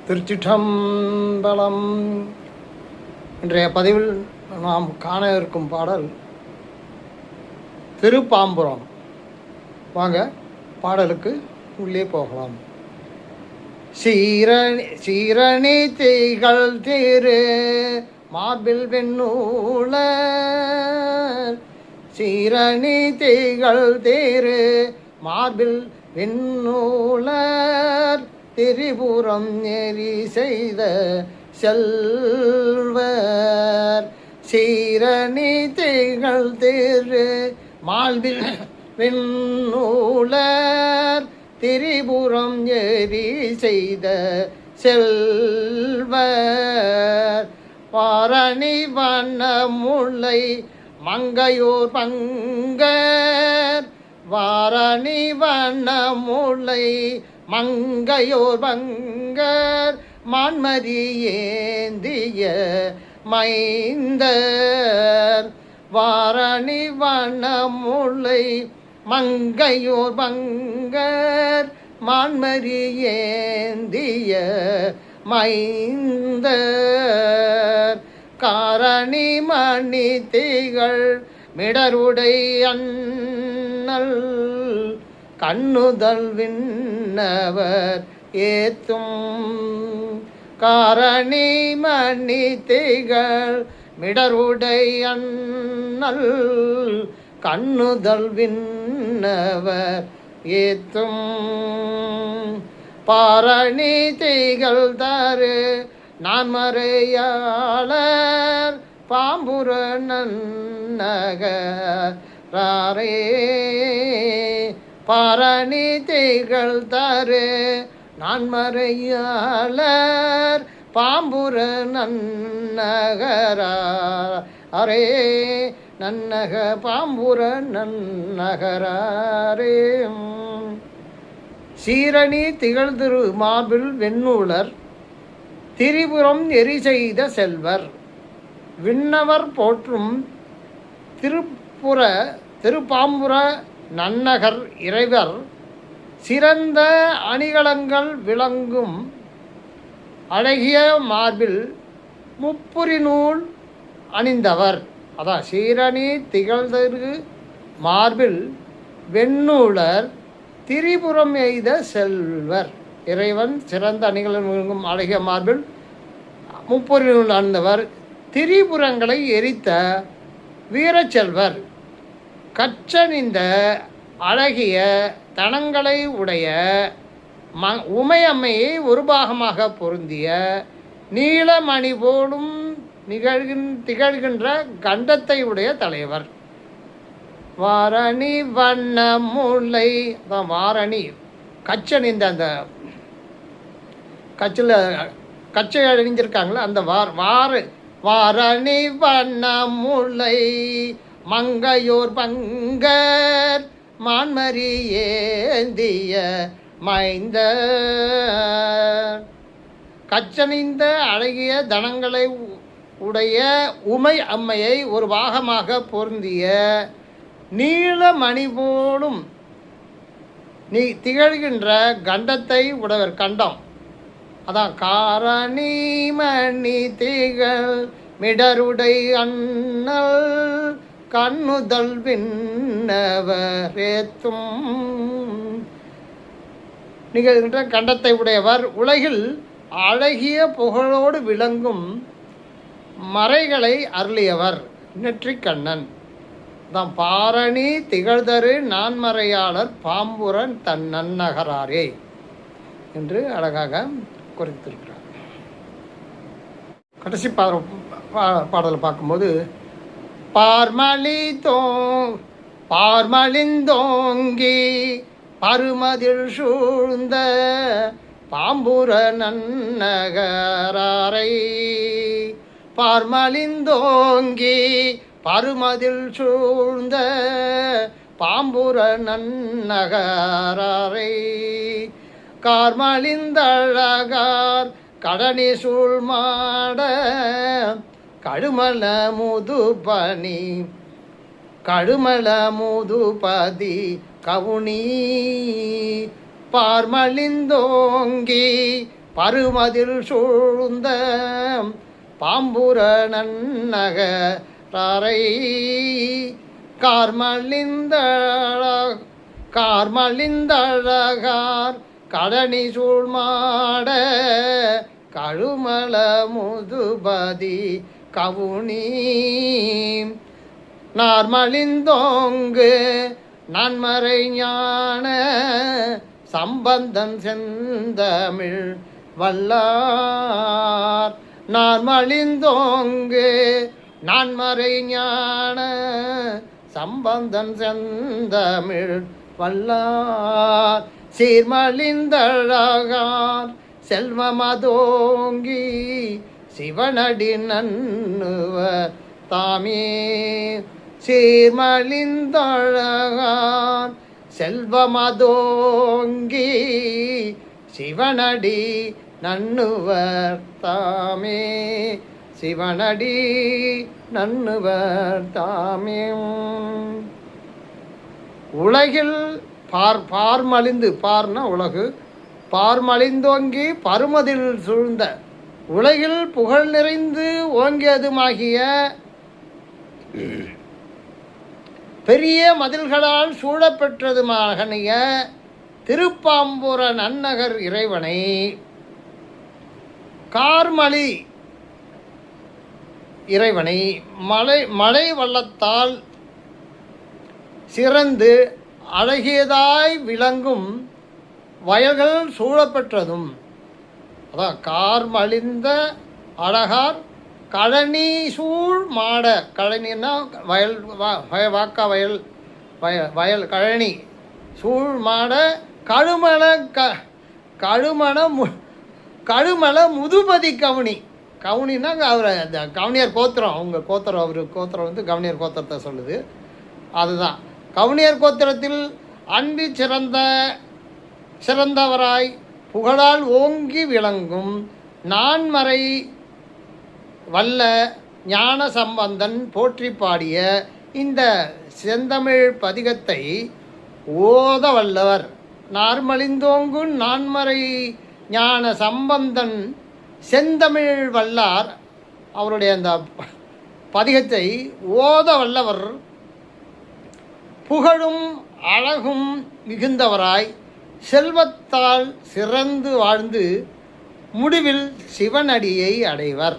திருச்சிற்றம்பலம். இன்றைய பதிவில் நாம் காண இருக்கும் பாடல் திருப்பாம்புரம். வாங்க பாடலுக்கு உள்ளே போகலாம். சீரணி திகழ் திரு மார்பில் வெண்ணூலர், சீரணி திகழ் திரு மார்பில் வெண்ணூலர், திரிபுரம் நெறி செய்த செல்வர், சீரணி திகழ் திரு மார்பில் வெண்ணூலர், திரிபுரம் எரி செய்த செல்வர், வாரணி வண்ண முல்லை மங்கையோர் பங்கர், வாரணி வண்ண முல்லை மங்கையோர் பங்கர், மான்மதி ஏந்திய மைந்தர், வாரணி வண்ண முல்லை மங்கையோர் பங்கர், மான்மதி ஏந்திய மைந்தர், காரணி மணி திகழ் மிடருடை அண்ணல், கண்ணுதல் விண்ணவர் ஏத்தும், காரணி மணி திகழ் மிடருடை அண்ணல், கண்ணுதல் விண்ணவர் ஏத்தும், பாரணி திகழ் தரு நான்மறையாளர், பாம்புர நன்னகரே, பாரணி திகழ் தரு நான்மறையாளர், பாம்புர நன்னகரே, நன்னக பாம்புர நன்னகரே. சீரணி திகழ்திரு மார்பில் வெண்ணூலர், திரிபுரம் எரி செய்த செல்வர், விண்ணவர் போற்றும் திருப்பாம்புர நன்னகர் இறைவர், சிறந்த அணிகலங்கள் விளங்கும் அழகிய மார்பில் முப்புரி நூல் அணிந்தவர். அதான் சீரணி திகழ்திரு மார்பில் வெண்ணூலர், திரிபுரம் எய்த செல்வர், இறைவன் சிறந்த அணிகலன் விளங்கும் அழகிய மார்பில் முப்புரி நூல் அணிந்தவர், திரிபுரங்களை எரித்த வீரச்செல்வர், கற்றணிந்த அழகிய தனங்களை உடைய உமையம்மையை ஒரு பாகமாக பொருந்திய நீலமணி போலும் திகழ்கின்ற கண்டத்தை உடைய தலைவர், வாரணி வண்ண முல்லை, வாரணி கச்சணிந்த அந்த கச்சில் கச்சை அணிஞ்சிருக்காங்களே அந்த வாரணி வண்ண முல்லை மங்கையோர் பங்கர், மான்மரி ஏந்திய மைந்தர், கச்சணிந்த அழகிய தனங்களை உடைய உமை அம்மையை ஒரு பாகமாக பொருந்திய நீலமணி போலும் திகழ்கின்ற கண்டத்தை உடையவர். கண்டம் அதான் காரணி மணி திகழ் மிடருடை அண்ணல், கண்ணுதல் விண்ணவர் ஏத்தும், நிகழ்கின்ற கண்டத்தை உடையவர், உலகில் அழகிய புகழோடு விளங்கும் மறைகளை அருளியவர், நெற்றிக்கண்ணன் தான் பாரணி திகழ்தரு நான்மறையாளர், பாம்புரன் தன் நன்னகராரே என்று அழகாக குறித்திருக்கிறார். கடைசி பாடலை பார்க்கும்போது, பார்மலிந்தோங்கி பருமதில் சூழ்ந்த பாம்புர நன்னகராரை, பார்மலிந்தோங்கி பருமதில் சூழ்ந்த பாம்புர நன்னகராரை, கார்மலிந்தழகார் கடனி சூழ்மாட, கடுமல முதுபனி கடுமல முதுபதி கவுனி, பார்மலிந்தோங்கி பருமதில் சூழ்ந்த பாம்புர நன்னகரை கார்மலிந்தழகார் கடனி சூழ்மாட கழுமல முதுபதி கவுனி நார்மலிந்தோங்கு நன்மறை ஞான சம்பந்தன் செந்தமிழ் வல்லார் நார்மலிந்தோங்கு நன்மறை ஞான சம்பந்தன் செந்தமிழ் வல்லார் சீர்மலிந்தழகார் செல்வமதோங்கி சிவனடி நன்னுவர் தாமே சீர்மலிந்தழகார் செல்வமதோங்கி சிவனடி நன்னுவர் தாமே சிவனடி நன்னுவர் தாமே. உலகில் பார்மலிந்து பார்னா உலகு பார்மலிந்தோங்கி பருமதில் சூழ்ந்த உலகில் புகழ் நிறைந்து ஓங்கியதுமாகிய பெரிய மதில்களால் சூழப்பெற்றதுமாகனிய திருப்பாம்புர நன்னகர் இறைவனை கார்மலி இறைவனை மழை வள்ளத்தால் சிறந்து அழகியதாய் விளங்கும் வயல்கள் சூழப்பெற்றதும் அதான் கார்மலிந்த அழகார் கழனி சூழ் மாட கழனின்னா வயல் வாக்கா வயல் வயல் கழனி சூழ் மாட கழுமல முதுபதி கவுனி கவுனின்னா அவர் அந்த கவுனியர் கோத்திரம் அவங்க கோத்திரம் அவர் கோத்திரம் வந்து கவுனியர் கோத்திரத்தை சொல்லுது. அதுதான் கவுனியர் கோத்திரத்தில் அன்பி சிறந்தவராய் புகழால் ஓங்கி விளங்கும் நான்மறை வல்ல ஞான சம்பந்தன் போற்றி பாடிய இந்த செந்தமிழ் பதிகத்தை ஓத வல்லவர் நார்மலிந்தோங்கும் நான்மறை ஞான சம்பந்தன் செந்தமிழ் வல்லார் அவருடைய அந்த பதிகத்தை ஓத வல்லவர் புகழும் அழகும் மிகுந்தவராய் செல்வத்தால் சிறந்து வாழ்ந்து முடிவில் சிவனடியை அடைவர்.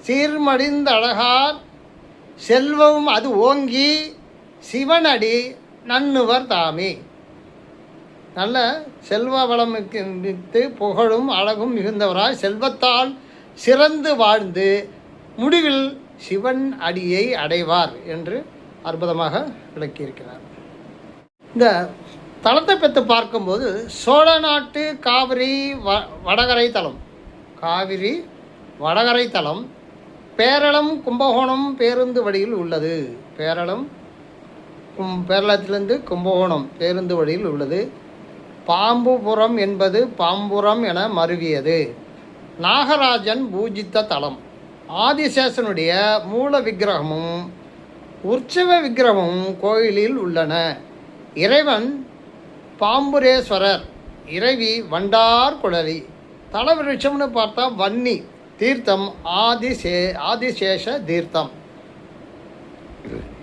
சீர்மடிந்த அழகார் செல்வம் அது ஓங்கி சிவனடி நன்னுவர் தாமே. நல்ல செல்வ வளம் மித்து புகழும் அழகும் மிகுந்தவராய் செல்வத்தால் சிறந்து வாழ்ந்து முடிவில் சிவன் அடியை அடைவார் என்று அற்புதமாக விளக்கியிருக்கிறார். இந்த தலத்தை பற்றி பார்க்கும்போது சோழ நாட்டு காவிரி வடகரை தலம் காவிரி வடகரை தலம் பேரளம் கும்பகோணம் பேருந்து வழியில் உள்ளது. பேரளத்திலிருந்து கும்பகோணம் பேருந்து வழியில் உள்ளது. பாம்புபுரம் என்பது பாம்புரம் என மருவியது. நாகராஜன் பூஜித்த தலம். ஆதிசேஷனுடைய மூல விக்கிரகமும் உற்சவ விக்கிரகமும் கோயிலில் உள்ளன. இறைவன் பாம்புரேஸ்வரர், இறைவி வண்டார் குழலி. தலவிருட்சம்னு பார்த்தா வன்னி. தீர்த்தம் ஆதிசேஷ தீர்த்தம்.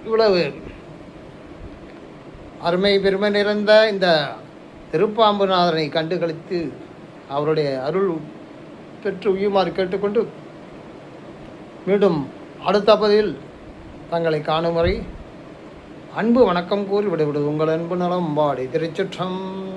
இவ்வளவு அருமை பெருமை நிறைந்த இந்த திருப்பாம்புநாதனை கண்டு கழித்து அவருடைய அருள் பெற்று உயுமாறு கேட்டுக்கொண்டு மீண்டும் அடுத்த பதிவில் தங்களை காணும் வரை அன்பு வணக்கம் கூறி விடைவிடுவது உங்கள் அன்பு நலம் பாடி திருச்சிற்றம்பலம்.